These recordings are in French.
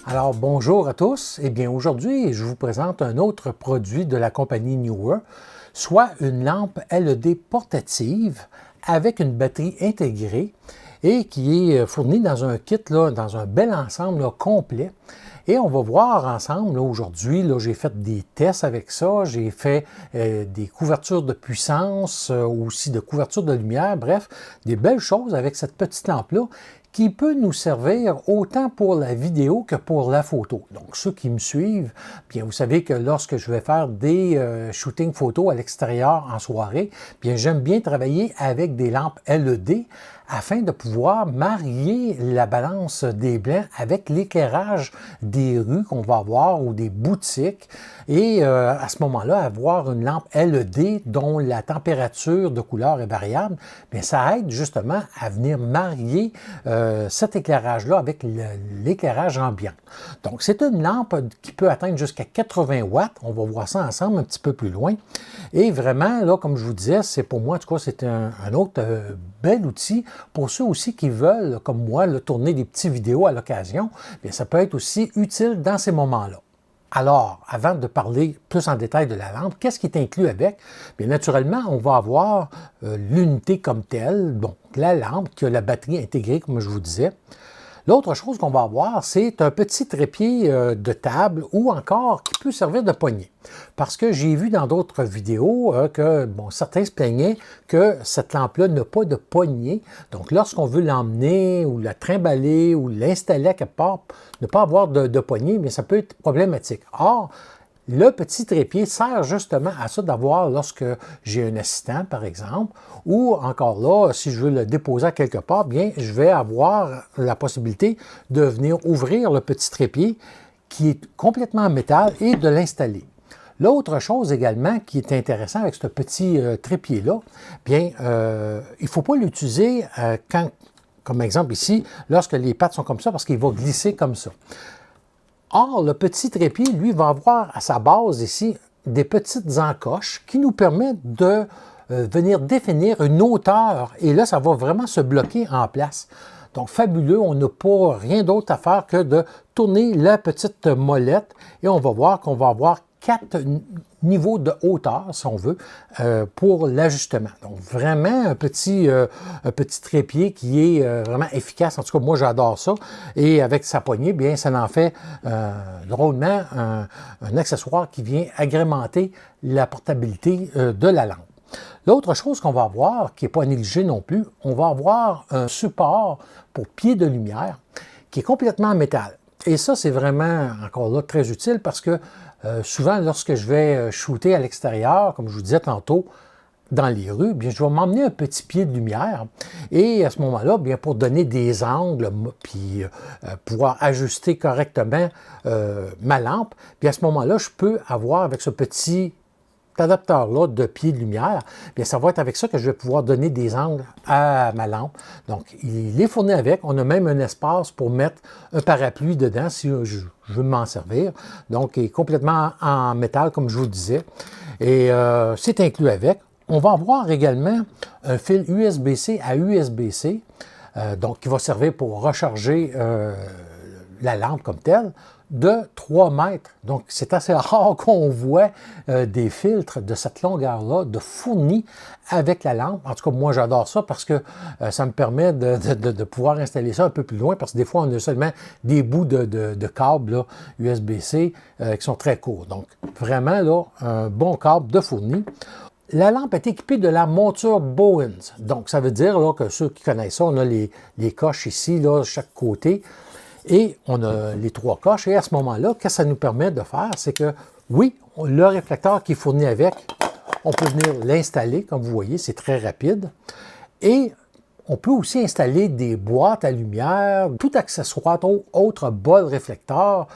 Alors bonjour à tous, eh bien aujourd'hui je vous présente un autre produit de la compagnie Neewer, soit une lampe LED portative avec une batterie intégrée et qui est fournie dans un kit, dans un bel ensemble complet. Et on va voir ensemble, aujourd'hui, j'ai fait des tests avec ça, j'ai fait des couvertures de puissance, aussi de couvertures de lumière, bref, des belles choses avec cette petite lampe-là qui peut nous servir autant pour la vidéo que pour la photo. Donc, ceux qui me suivent, bien, vous savez que lorsque je vais faire des shootings photos à l'extérieur en soirée, bien, j'aime bien travailler avec des lampes LED afin de pouvoir marier la balance des blancs avec l'éclairage des rues qu'on va avoir ou des boutiques et à ce moment-là, avoir une lampe LED dont la température de couleur est variable, bien, ça aide justement à venir marier cet éclairage-là avec l'éclairage ambiant. Donc, c'est une lampe qui peut atteindre jusqu'à 80 watts. On va voir ça ensemble un petit peu plus loin. Et vraiment, là, comme je vous disais, c'est pour moi, en tout cas, c'est un autre bel outil pour ceux aussi qui veulent, comme moi, tourner des petites vidéos à l'occasion. Bien, ça peut être aussi utile dans ces moments-là. Alors, avant de parler plus en détail de la lampe, qu'est-ce qui est inclus avec? Bien, naturellement, on va avoir l'unité comme telle, donc la lampe qui a la batterie intégrée, comme je vous disais. L'autre chose qu'on va avoir, c'est un petit trépied de table ou encore qui peut servir de poignée. Parce que j'ai vu dans d'autres vidéos que certains se plaignaient que cette lampe-là n'a pas de poignée. Donc, lorsqu'on veut l'emmener ou la trimballer ou l'installer à quelque part, ne pas avoir de poignée, mais ça peut être problématique. Or, le petit trépied sert justement à ça d'avoir lorsque j'ai un assistant, par exemple, ou encore là, si je veux le déposer à quelque part, bien, je vais avoir la possibilité de venir ouvrir le petit trépied qui est complètement en métal et de l'installer. L'autre chose également qui est intéressant avec ce petit trépied-là, bien, il ne faut pas l'utiliser comme exemple ici, lorsque les pattes sont comme ça, parce qu'il va glisser comme ça. Or, le petit trépied, lui, va avoir à sa base ici des petites encoches qui nous permettent de venir définir une hauteur. Et là, ça va vraiment se bloquer en place. Donc, fabuleux, on n'a pas rien d'autre à faire que de tourner la petite molette et on va voir qu'on va avoir 4 niveaux de hauteur, si on veut, pour l'ajustement. Donc, vraiment un petit trépied qui est vraiment efficace. En tout cas, moi, j'adore ça. Et avec sa poignée, bien, ça en fait drôlement un accessoire qui vient agrémenter la portabilité de la lampe. L'autre chose qu'on va avoir, qui n'est pas à négliger non plus, on va avoir un support pour pied de lumière qui est complètement en métal. Et ça, c'est vraiment, encore là, très utile parce que souvent, lorsque je vais shooter à l'extérieur, comme je vous disais tantôt, dans les rues, bien, je vais m'emmener un petit pied de lumière et à ce moment-là, bien, pour donner des angles, puis pouvoir ajuster correctement ma lampe, bien, à ce moment-là, je peux avoir avec ce petit adapteur-là de pied de lumière, bien, ça va être avec ça que je vais pouvoir donner des angles à ma lampe. Donc, il est fourni avec. On a même un espace pour mettre un parapluie dedans si je veux m'en servir. Donc, il est complètement en métal, comme je vous le disais. Et c'est inclus avec. On va avoir également un fil USB-C à USB-C, donc qui va servir pour recharger la lampe comme telle, de 3 mètres. Donc, c'est assez rare qu'on voit des filtres de cette longueur-là de fournis avec la lampe. En tout cas, moi, j'adore ça parce que ça me permet de pouvoir installer ça un peu plus loin parce que des fois, on a seulement des bouts de câbles USB-C qui sont très courts. Donc, vraiment, là, un bon câble de fourni. La lampe est équipée de la monture Bowens. Donc, ça veut dire là, que ceux qui connaissent ça, on a les coches ici, là, de chaque côté. Et on a les 3 coches. Et à ce moment-là, qu'est-ce que ça nous permet de faire? C'est que, oui, le réflecteur qui est fourni avec, on peut venir l'installer, comme vous voyez, c'est très rapide. Et On peut aussi installer des boîtes à lumière, tout accessoire, autre bol réflecteur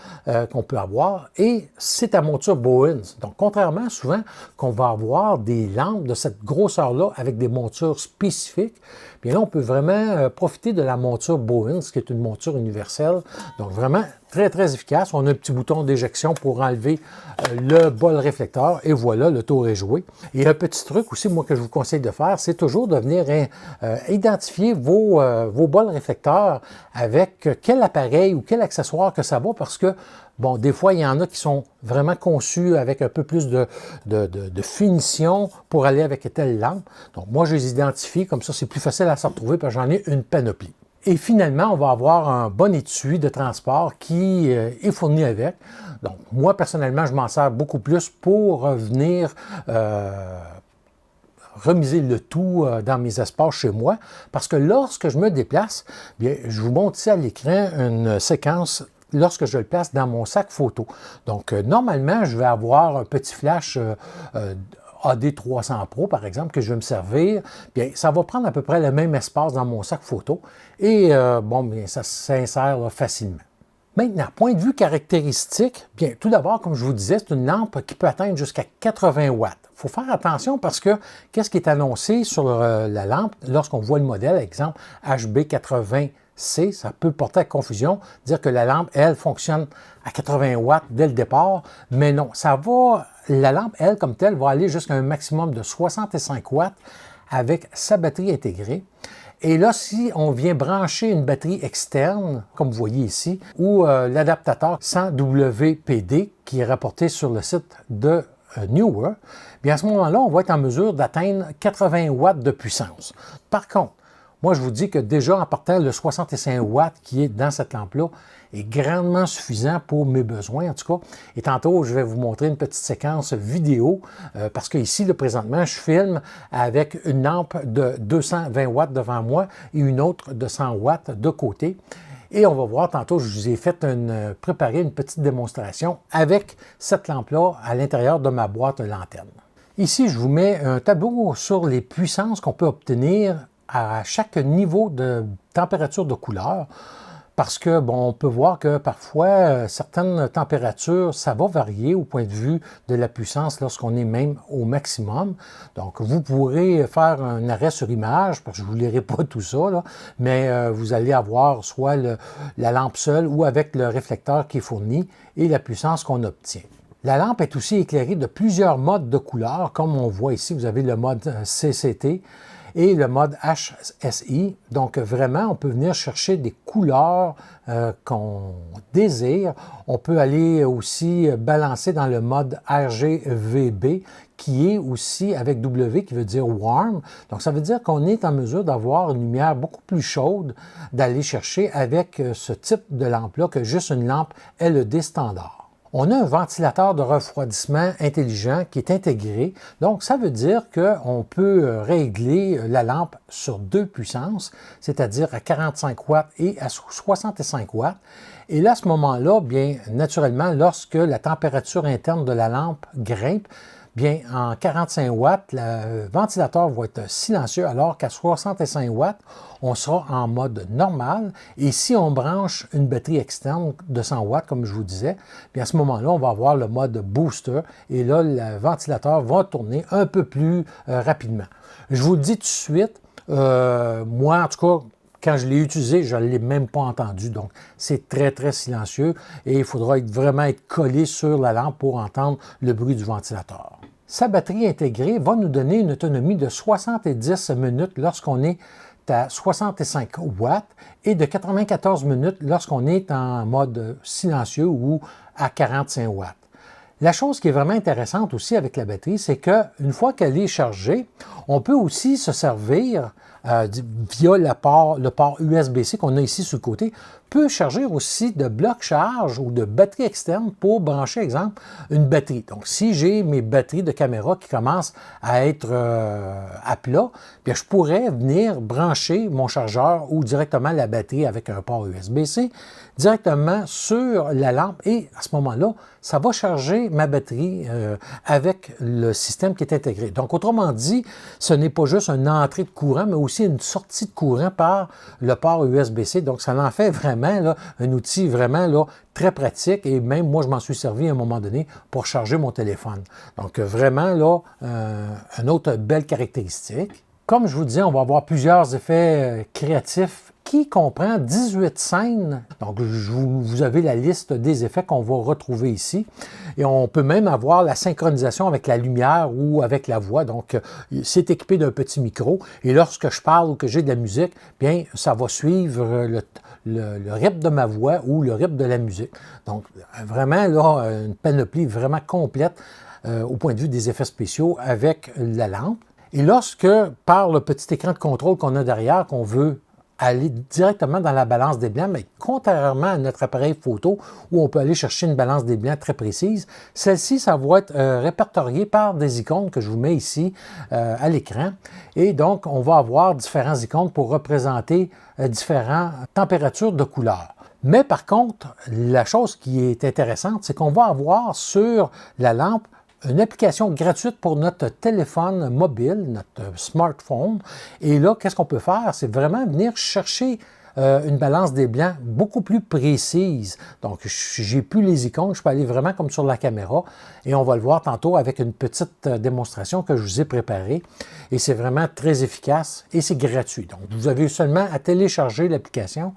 qu'on peut avoir, et c'est à monture Bowens. Donc, contrairement souvent qu'on va avoir des lampes de cette grosseur-là avec des montures spécifiques, bien là, on peut vraiment profiter de la monture Bowens, qui est une monture universelle. Donc, vraiment très, très efficace. On a un petit bouton d'éjection pour enlever le bol réflecteur, et voilà, le tour est joué. Et un petit truc aussi, moi, que je vous conseille de faire, c'est toujours de venir identifier vos bols réflecteurs avec quel appareil ou quel accessoire que ça va, parce que, bon, des fois, il y en a qui sont vraiment conçus avec un peu plus de finition pour aller avec telle lampe. Donc, moi, je les identifie, comme ça, c'est plus facile à se retrouver, parce que j'en ai une panoplie. Et finalement, on va avoir un bon étui de transport qui est fourni avec. Donc, moi, personnellement, je m'en sers beaucoup plus pour venir remiser le tout dans mes espaces chez moi, parce que lorsque je me déplace, bien, je vous montre ici à l'écran une séquence lorsque je le place dans mon sac photo. Donc, normalement, je vais avoir un petit flash AD300 Pro, par exemple, que je vais me servir. Bien, ça va prendre à peu près le même espace dans mon sac photo et bon, bien, ça s'insère facilement. Maintenant, point de vue caractéristique, bien, tout d'abord, comme je vous disais, c'est une lampe qui peut atteindre jusqu'à 80 watts. Il faut faire attention parce que qu'est-ce qui est annoncé sur la lampe lorsqu'on voit le modèle, exemple HB80C, ça peut porter à confusion, dire que la lampe, elle, fonctionne à 80 watts dès le départ, mais non, ça va, la lampe, elle, comme telle, va aller jusqu'à un maximum de 65 watts avec sa batterie intégrée. Et là, si on vient brancher une batterie externe, comme vous voyez ici, ou l'adaptateur 100 WPD qui est rapporté sur le site de Neewer, bien à ce moment-là, on va être en mesure d'atteindre 80 watts de puissance. Par contre, moi, je vous dis que déjà, en partant, le 65 watts qui est dans cette lampe-là est grandement suffisant pour mes besoins, en tout cas. Et tantôt, je vais vous montrer une petite séquence vidéo, parce que ici, là, présentement, je filme avec une lampe de 220 watts devant moi et une autre de 100 watts de côté. Et on va voir tantôt, je vous ai fait préparer une petite démonstration avec cette lampe-là à l'intérieur de ma boîte lanterne. Ici, je vous mets un tableau sur les puissances qu'on peut obtenir à chaque niveau de température de couleur, parce que, bon, on peut voir que parfois, certaines températures, ça va varier au point de vue de la puissance lorsqu'on est même au maximum. Donc, vous pourrez faire un arrêt sur image, parce que je ne vous lirai pas tout ça, là, mais vous allez avoir soit la lampe seule ou avec le réflecteur qui est fourni et la puissance qu'on obtient. La lampe est aussi éclairée de plusieurs modes de couleurs, comme on voit ici, vous avez le mode CCT, et le mode HSI. Donc, vraiment, on peut venir chercher des couleurs qu'on désire. On peut aller aussi balancer dans le mode RGVB, qui est aussi avec W, qui veut dire Warm. Donc, ça veut dire qu'on est en mesure d'avoir une lumière beaucoup plus chaude, d'aller chercher avec ce type de lampe-là que juste une lampe LED standard. On a un ventilateur de refroidissement intelligent qui est intégré. Donc, ça veut dire qu'on peut régler la lampe sur deux puissances, c'est-à-dire à 45 watts et à 65 watts. Et là, à ce moment-là, bien, naturellement, lorsque la température interne de la lampe grimpe, bien, en 45 watts, le ventilateur va être silencieux, alors qu'à 65 watts, on sera en mode normal. Et si on branche une batterie externe de 100 watts, comme je vous disais, bien à ce moment-là, on va avoir le mode booster. Et là, le ventilateur va tourner un peu plus rapidement. Je vous le dis tout de suite, moi, en tout cas, quand je l'ai utilisé, je ne l'ai même pas entendu. Donc, c'est très, très silencieux et il faudra vraiment être collé sur la lampe pour entendre le bruit du ventilateur. Sa batterie intégrée va nous donner une autonomie de 70 minutes lorsqu'on est à 65 watts et de 94 minutes lorsqu'on est en mode silencieux ou à 45 watts. La chose qui est vraiment intéressante aussi avec la batterie, c'est qu'une fois qu'elle est chargée, on peut aussi se servir via le port USB-C qu'on a ici sur le côté, peut charger aussi de bloc charge ou de batterie externe pour brancher, exemple, une batterie. Donc, si j'ai mes batteries de caméra qui commencent à être à plat, bien, je pourrais venir brancher mon chargeur ou directement la batterie avec un port USB-C directement sur la lampe et à ce moment-là, ça va charger ma batterie avec le système qui est intégré. Donc, autrement dit, ce n'est pas juste une entrée de courant, mais aussi aussi une sortie de courant par le port USB-C. Donc, ça en fait vraiment là, un outil vraiment là, très pratique. Et même moi, je m'en suis servi à un moment donné pour charger mon téléphone. Donc, vraiment, là, une autre belle caractéristique. Comme je vous disais, on va avoir plusieurs effets créatifs qui comprend 18 scènes. Donc, vous avez la liste des effets qu'on va retrouver ici. Et on peut même avoir la synchronisation avec la lumière ou avec la voix. Donc, c'est équipé d'un petit micro. Et lorsque je parle ou que j'ai de la musique, bien, ça va suivre le rythme de ma voix ou le rythme de la musique. Donc, vraiment, là, une panoplie vraiment complète au point de vue des effets spéciaux avec la lampe. Et lorsque, par le petit écran de contrôle qu'on a derrière, qu'on veut aller directement dans la balance des blancs, mais contrairement à notre appareil photo où on peut aller chercher une balance des blancs très précise, celle-ci, ça va être répertorié par des icônes que je vous mets ici à l'écran. Et donc, on va avoir différents icônes pour représenter différentes températures de couleur. Mais par contre, la chose qui est intéressante, c'est qu'on va avoir sur la lampe une application gratuite pour notre téléphone mobile, notre smartphone. Et là, qu'est-ce qu'on peut faire? C'est vraiment venir chercher une balance des blancs beaucoup plus précise. Donc, j'ai plus les icônes, je peux aller vraiment comme sur la caméra et on va le voir tantôt avec une petite démonstration que je vous ai préparée. Et c'est vraiment très efficace et c'est gratuit. Donc, vous avez seulement à télécharger l'application.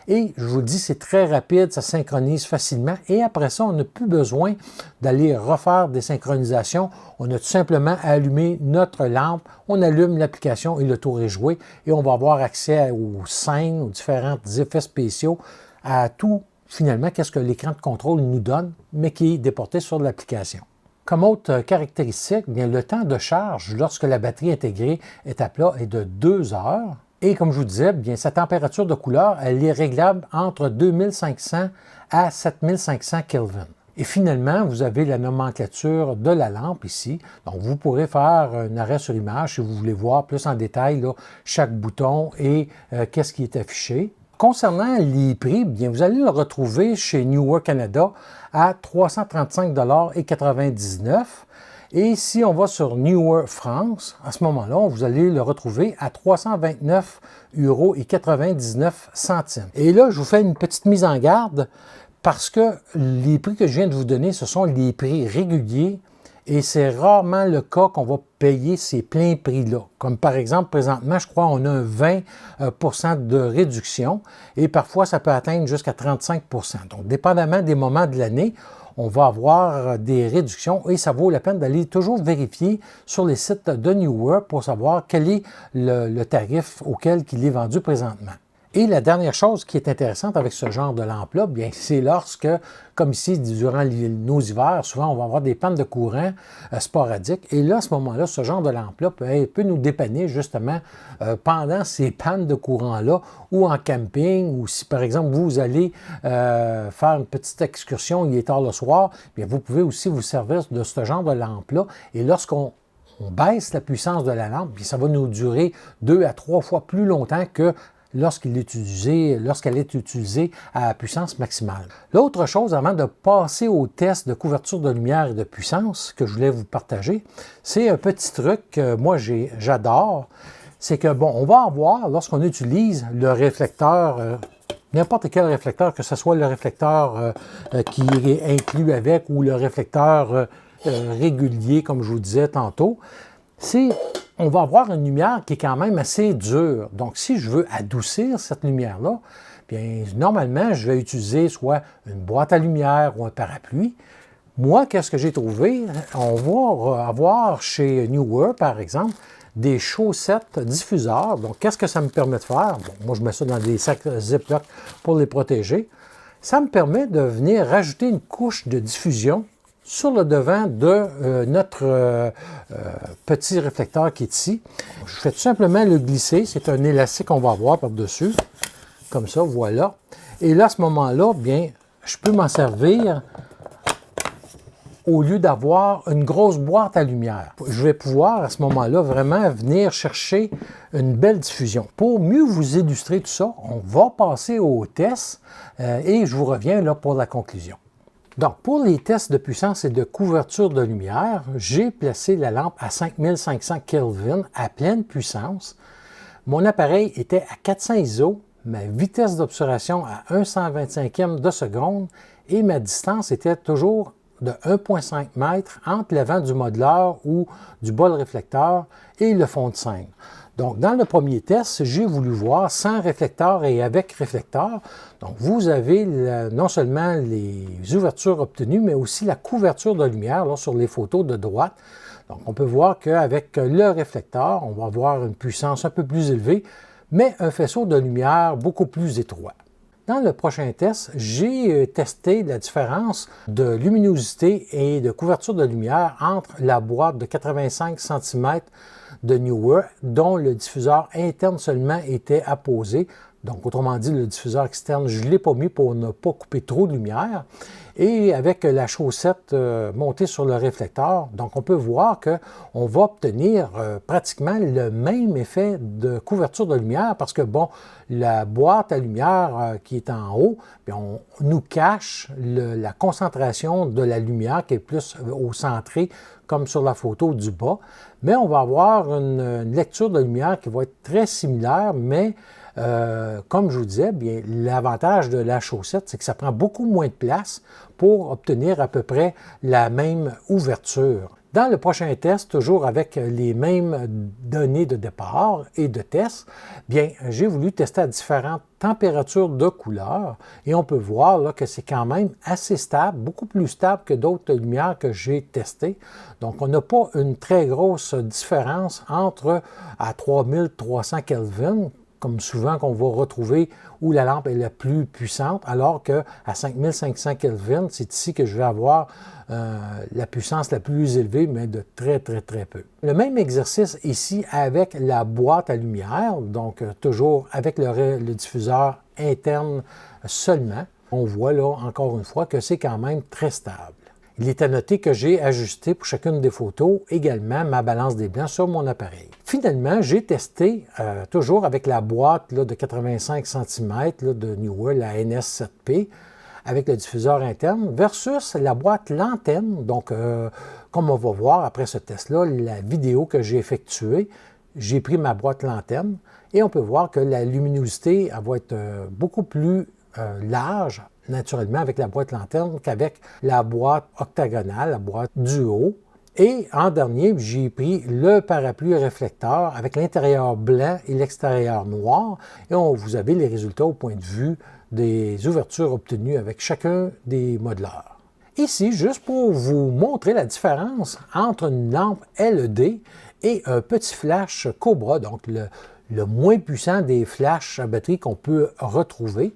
Et je vous le dis, c'est très rapide, ça synchronise facilement. Et après ça, on n'a plus besoin d'aller refaire des synchronisations. On a tout simplement à allumer notre lampe, on allume l'application et le tour est joué. Et on va avoir accès aux scènes, aux différents effets spéciaux, à tout, finalement, qu'est-ce que l'écran de contrôle nous donne, mais qui est déporté sur l'application. Comme autre caractéristique, bien, le temps de charge lorsque la batterie intégrée est à plat est de 2 heures. Et comme je vous disais, bien, sa température de couleur, elle est réglable entre 2500 à 7500 Kelvin. Et finalement, vous avez la nomenclature de la lampe ici. Donc, vous pourrez faire un arrêt sur image si vous voulez voir plus en détail là, chaque bouton et qu'est-ce qui est affiché. Concernant les prix, bien, vous allez le retrouver chez Neewer Canada à 335,99 $. Et si on va sur Neewer France, à ce moment-là, vous allez le retrouver à 329,99 €. Et là, je vous fais une petite mise en garde parce que les prix que je viens de vous donner, ce sont les prix réguliers et c'est rarement le cas qu'on va payer ces pleins prix-là. Comme par exemple, présentement, je crois qu'on a un 20% de réduction et parfois ça peut atteindre jusqu'à 35%. Donc, dépendamment des moments de l'année, on va avoir des réductions et ça vaut la peine d'aller toujours vérifier sur les sites de Neewer pour savoir quel est le tarif auquel il est vendu présentement. Et la dernière chose qui est intéressante avec ce genre de lampe-là, bien, c'est lorsque, comme ici, durant nos hivers, souvent on va avoir des pannes de courant sporadiques. Et là, à ce moment-là, ce genre de lampe-là peut nous dépanner justement pendant ces pannes de courant-là ou en camping ou si, par exemple, vous allez faire une petite excursion, il est tard le soir, bien, vous pouvez aussi vous servir de ce genre de lampe-là. Et lorsqu'on baisse la puissance de la lampe, bien, ça va nous durer 2 à 3 fois plus longtemps que lorsqu'elle est utilisée à puissance maximale. L'autre chose, avant de passer au test de couverture de lumière et de puissance que je voulais vous partager, c'est un petit truc que moi j'adore. C'est que, bon, on va avoir, lorsqu'on utilise le réflecteur, n'importe quel réflecteur, que ce soit le réflecteur qui est inclus avec ou le réflecteur régulier, comme je vous disais tantôt, on va avoir une lumière qui est quand même assez dure. Donc, si je veux adoucir cette lumière-là, bien, normalement, je vais utiliser soit une boîte à lumière ou un parapluie. Moi, qu'est-ce que j'ai trouvé? On va avoir chez Neewer, par exemple, des chaussettes diffuseurs. Donc, qu'est-ce que ça me permet de faire? Bon, moi, je mets ça dans des sacs Ziploc pour les protéger. Ça me permet de venir rajouter une couche de diffusion sur le devant de notre petit réflecteur qui est ici. Je fais tout simplement le glisser. C'est un élastique qu'on va avoir par-dessus. Comme ça, voilà. Et là, à ce moment-là, bien, je peux m'en servir au lieu d'avoir une grosse boîte à lumière. Je vais pouvoir, à ce moment-là, vraiment venir chercher une belle diffusion. Pour mieux vous illustrer tout ça, on va passer au test et je vous reviens là pour la conclusion. Donc, pour les tests de puissance et de couverture de lumière, j'ai placé la lampe à 5500 Kelvin à pleine puissance. Mon appareil était à 400 ISO, ma vitesse d'obturation à 1/125e de seconde et ma distance était toujours de 1,5 m entre l'avant du modeleur ou du bol réflecteur et le fond de scène. Donc, dans le premier test, j'ai voulu voir sans réflecteur et avec réflecteur. Donc, vous avez non seulement les ouvertures obtenues, mais aussi la couverture de lumière là, sur les photos de droite. Donc, on peut voir qu'avec le réflecteur, on va avoir une puissance un peu plus élevée, mais un faisceau de lumière beaucoup plus étroit. Dans le prochain test, j'ai testé la différence de luminosité et de couverture de lumière entre la boîte de 85 cm de Neewer, dont le diffuseur interne seulement était apposé. Donc, autrement dit, le diffuseur externe, je ne l'ai pas mis pour ne pas couper trop de lumière. Et avec la chaussette montée sur le réflecteur, donc on peut voir qu'on va obtenir pratiquement le même effet de couverture de lumière parce que, bon, la boîte à lumière qui est en haut, bien, on nous cache la concentration de la lumière qui est plus au centré, comme sur la photo du bas. Mais on va avoir une lecture de lumière qui va être très similaire, mais comme je vous disais, bien, l'avantage de la chaussette, c'est que ça prend beaucoup moins de place pour obtenir à peu près la même ouverture. Dans le prochain test, toujours avec les mêmes données de départ et de test, bien, j'ai voulu tester à différentes températures de couleur et on peut voir là, que c'est quand même assez stable, beaucoup plus stable que d'autres lumières que j'ai testées. Donc, on n'a pas une très grosse différence entre à 3300 Kelvin, comme souvent qu'on va retrouver où la lampe est la plus puissante, alors qu'à 5500 Kelvin, c'est ici que je vais avoir la puissance la plus élevée, mais de très peu. Le même exercice ici avec la boîte à lumière, donc toujours avec le diffuseur interne seulement. On voit là, encore une fois, que c'est quand même très stable. Il est à noter que j'ai ajusté pour chacune des photos également ma balance des blancs sur mon appareil. Finalement, j'ai testé toujours avec la boîte là, de 85 cm là, de Neewer, la NS7P, avec le diffuseur interne, versus la boîte lanterne. Donc, comme on va voir après ce test-là, la vidéo que j'ai effectuée, j'ai pris ma boîte lanterne et on peut voir que la luminosité elle va être beaucoup plus large, naturellement, avec la boîte lanterne qu'avec la boîte octagonale, la boîte du haut. Et en dernier, j'ai pris le parapluie réflecteur avec l'intérieur blanc et l'extérieur noir. Et vous avez les résultats au point de vue des ouvertures obtenues avec chacun des modeleurs. Ici, juste pour vous montrer la différence entre une lampe LED et un petit flash Cobra, donc le moins puissant des flashs à batterie qu'on peut retrouver.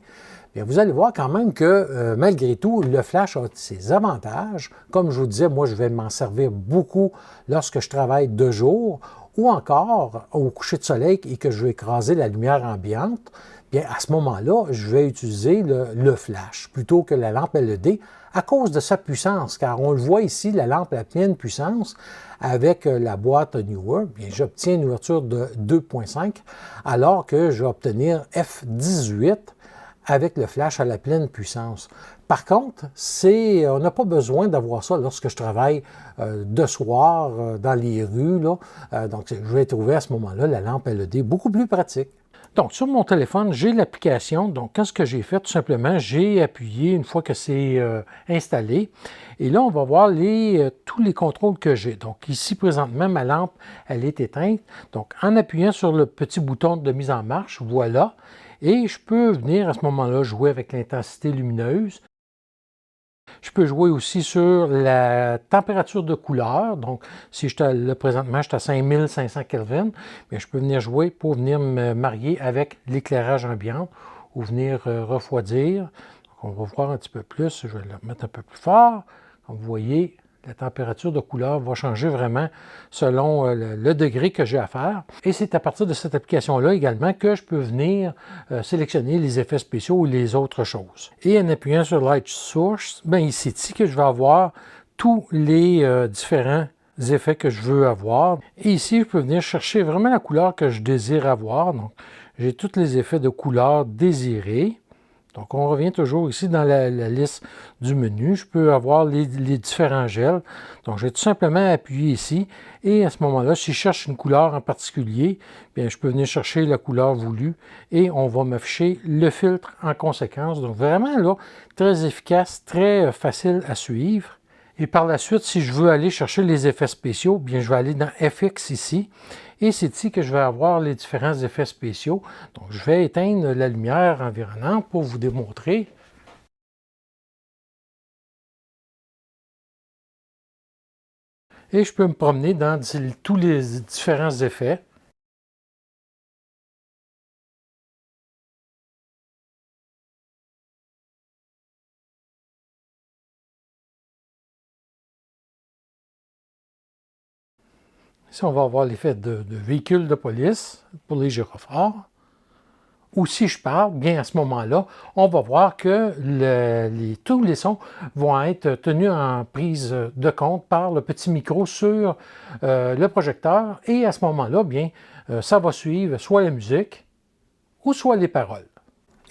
Bien, vous allez voir quand même que malgré tout, le flash a ses avantages. Comme je vous disais, moi, je vais m'en servir beaucoup lorsque je travaille de jour ou encore au coucher de soleil et que je vais écraser la lumière ambiante. Bien, à ce moment-là, je vais utiliser le flash plutôt que la lampe LED à cause de sa puissance, car on le voit ici, la lampe à pleine puissance avec la boîte Neewer, bien, j'obtiens une ouverture de 2,5 alors que je vais obtenir F18 avec le flash à la pleine puissance. Par contre, on n'a pas besoin d'avoir ça lorsque je travaille de soir dans les rues. Là. Donc, je vais trouver à ce moment-là la lampe LED beaucoup plus pratique. Donc, sur mon téléphone, j'ai l'application. Donc, qu'est-ce que j'ai fait? Tout simplement, j'ai appuyé une fois que c'est installé. Et là, on va voir tous les contrôles que j'ai. Donc, ici, présentement, ma lampe, elle est éteinte. Donc, en appuyant sur le petit bouton de mise en marche, voilà. Et je peux venir à ce moment-là jouer avec l'intensité lumineuse. Je peux jouer aussi sur la température de couleur. Donc, si présentement, je suis à 5500 Kelvin, bien, je peux venir jouer pour venir me marier avec l'éclairage ambiant ou venir refroidir. Donc, on va voir un petit peu plus. Je vais le mettre un peu plus fort. Comme vous voyez, la température de couleur va changer vraiment selon le degré que j'ai à faire. Et c'est à partir de cette application-là également que je peux venir sélectionner les effets spéciaux ou les autres choses. Et en appuyant sur Light Source, bien, c'est ici que je vais avoir tous les différents effets que je veux avoir. Et ici, je peux venir chercher vraiment la couleur que je désire avoir. Donc, j'ai tous les effets de couleur désirés Donc, on revient toujours ici dans la liste du menu. Je peux avoir les différents gels. Donc, je vais tout simplement appuyer ici. Et à ce moment-là, si je cherche une couleur en particulier, bien, je peux venir chercher la couleur voulue et on va m'afficher le filtre en conséquence. Donc, vraiment, là, très efficace, très facile à suivre. Et par la suite, si je veux aller chercher les effets spéciaux, bien, je vais aller dans FX ici. Et c'est ici que je vais avoir les différents effets spéciaux. Donc, je vais éteindre la lumière environnante pour vous démontrer. Et je peux me promener dans tous les différents effets. Ici, on va avoir l'effet de véhicule de police pour les gyrophares. Ou si je parle, bien à ce moment-là, on va voir que tous les sons vont être tenus en prise de compte par le petit micro sur le projecteur. Et à ce moment-là, bien, ça va suivre soit la musique ou soit les paroles.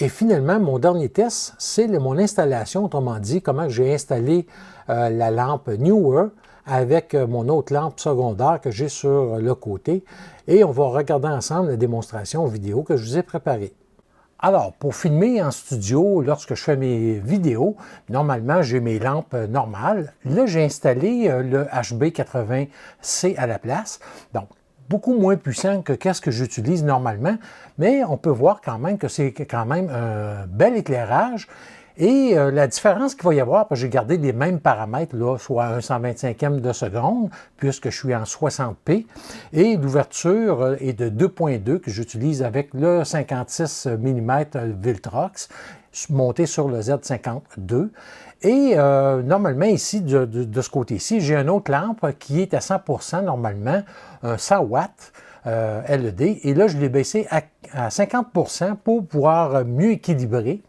Et finalement, mon dernier test, c'est mon installation, autrement dit, comment j'ai installé la lampe Neewer avec mon autre lampe secondaire que j'ai sur le côté. Et on va regarder ensemble la démonstration vidéo que je vous ai préparée. Alors, pour filmer en studio, lorsque je fais mes vidéos, normalement, j'ai mes lampes normales. Là, j'ai installé le HB80C à la place. Donc, beaucoup moins puissant que ce que j'utilise normalement, mais on peut voir quand même que c'est quand même un bel éclairage. Et la différence qu'il va y avoir, parce que j'ai gardé les mêmes paramètres, là, soit un 125e de seconde, puisque je suis en 60p, et l'ouverture est de 2.2 que j'utilise avec le 56 mm Viltrox, monté sur le Z52. Et normalement, ici, de ce côté-ci, j'ai une autre lampe qui est à 100% normalement, un 100 watts LED. Et là, je l'ai baissé à 50% pour pouvoir mieux équilibrer.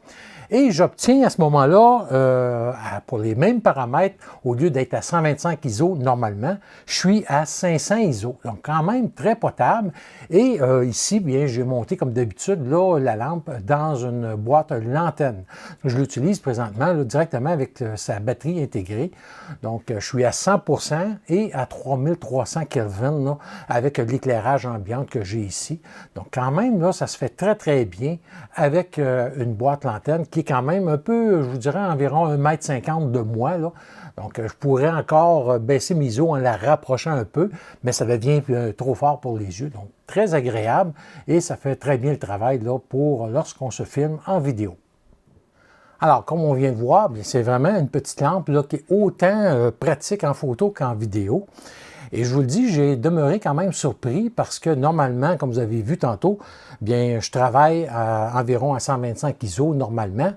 Et j'obtiens à ce moment-là, pour les mêmes paramètres, au lieu d'être à 125 ISO normalement, je suis à 500 ISO. Donc quand même très potable. Et ici, bien, j'ai monté comme d'habitude là la lampe dans une boîte lanterne. Je l'utilise présentement là, directement avec sa batterie intégrée. Donc je suis à 100% et à 3300 Kelvin là, avec l'éclairage ambiant que j'ai ici. Donc quand même, là, ça se fait très très bien avec une boîte lanterne qui est quand même un peu, je vous dirais, environ 1,50 m de moi. Là. Donc, je pourrais encore baisser mes ISO en la rapprochant un peu, mais ça devient trop fort pour les yeux. Donc, très agréable et ça fait très bien le travail là, pour lorsqu'on se filme en vidéo. Alors, comme on vient de voir, c'est vraiment une petite lampe là, qui est autant pratique en photo qu'en vidéo. Et je vous le dis, j'ai demeuré quand même surpris parce que normalement, comme vous avez vu tantôt, bien, je travaille environ à 125 ISO normalement.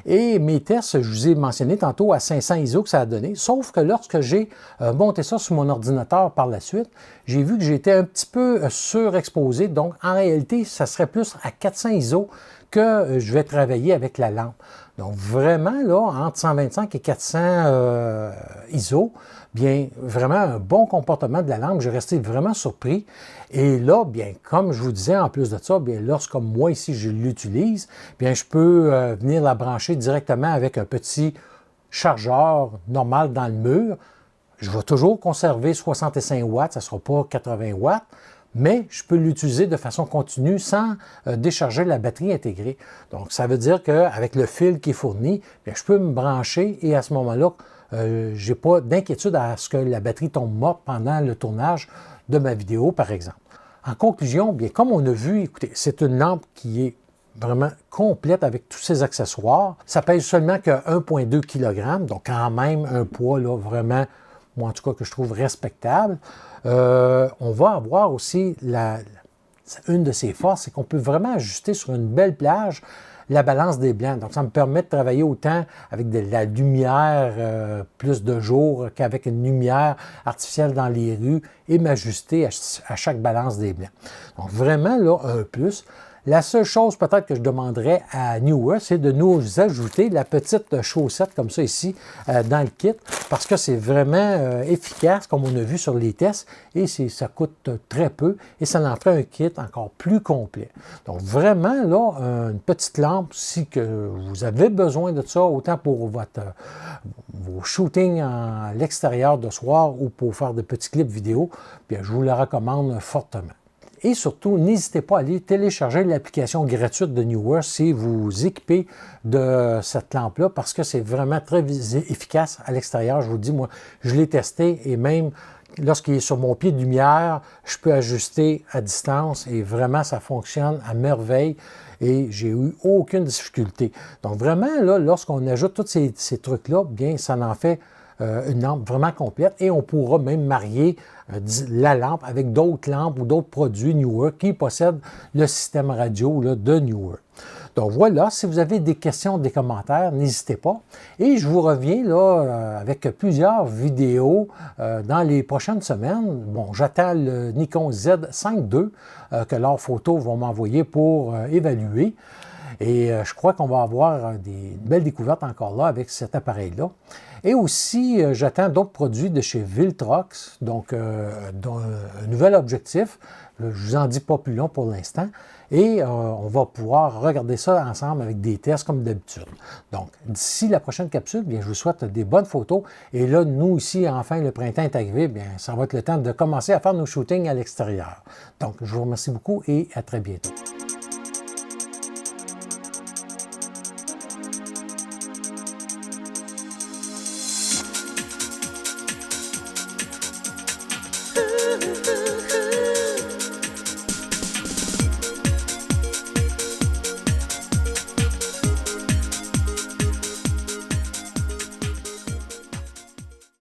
Et mes tests, je vous ai mentionné tantôt à 500 ISO que ça a donné. Sauf que lorsque j'ai monté ça sur mon ordinateur par la suite, j'ai vu que j'étais un petit peu surexposé. Donc, en réalité, ça serait plus à 400 ISO que je vais travailler avec la lampe. Donc, vraiment, là, entre 125 et 400 ISO, bien, vraiment un bon comportement de la lampe. J'ai resté vraiment surpris. Et là, bien, comme je vous disais, en plus de ça, bien, lorsque moi, ici, je l'utilise, bien, je peux venir la brancher directement avec un petit chargeur normal dans le mur. Je vais toujours conserver 65 watts, ça ne sera pas 80 watts, mais je peux l'utiliser de façon continue sans décharger la batterie intégrée. Donc, ça veut dire qu'avec le fil qui est fourni, bien, je peux me brancher et à ce moment-là, je n'ai pas d'inquiétude à ce que la batterie tombe morte pendant le tournage de ma vidéo, par exemple. En conclusion, bien, comme on a vu, écoutez, c'est une lampe qui est vraiment complète avec tous ses accessoires. Ça pèse seulement que 1,2 kg, donc quand même un poids là, vraiment, moi en tout cas, que je trouve respectable. On va avoir aussi une de ses forces, c'est qu'on peut vraiment ajuster sur une belle plage la balance des blancs. Donc, ça me permet de travailler autant avec de la lumière plus de jour qu'avec une lumière artificielle dans les rues et m'ajuster à chaque balance des blancs. Donc, vraiment, là, un plus. La seule chose peut-être que je demanderais à Neewer, c'est de nous ajouter la petite chaussette comme ça ici dans le kit, parce que c'est vraiment efficace, comme on a vu sur les tests, et ça coûte très peu, et ça en fait un kit encore plus complet. Donc vraiment, là, une petite lampe, si que vous avez besoin de ça, autant pour vos shootings à l'extérieur de soir ou pour faire de petits clips vidéo, bien, je vous le recommande fortement. Et surtout, n'hésitez pas à aller télécharger l'application gratuite de Neewer si vous équipez de cette lampe-là, parce que c'est vraiment très efficace à l'extérieur. Je vous dis, moi, je l'ai testé et même lorsqu'il est sur mon pied de lumière, je peux ajuster à distance et vraiment, ça fonctionne à merveille et j'ai eu aucune difficulté. Donc vraiment, là, lorsqu'on ajoute tous ces trucs-là, bien, ça en fait une lampe vraiment complète et on pourra même marier la lampe avec d'autres lampes ou d'autres produits Neewer qui possèdent le système radio là, de Neewer. Donc voilà, si vous avez des questions, des commentaires, n'hésitez pas. Et je vous reviens là avec plusieurs vidéos dans les prochaines semaines. Bon, j'attends le Nikon Z5 II que leurs photos vont m'envoyer pour évaluer. Et je crois qu'on va avoir des belles découvertes encore là avec cet appareil-là. Et aussi, j'attends d'autres produits de chez Viltrox, donc un nouvel objectif. Je ne vous en dis pas plus long pour l'instant. Et on va pouvoir regarder ça ensemble avec des tests comme d'habitude. Donc, d'ici la prochaine capsule, bien, je vous souhaite des bonnes photos. Et là, nous ici, enfin, le printemps est arrivé, bien, ça va être le temps de commencer à faire nos shootings à l'extérieur. Donc, je vous remercie beaucoup et à très bientôt.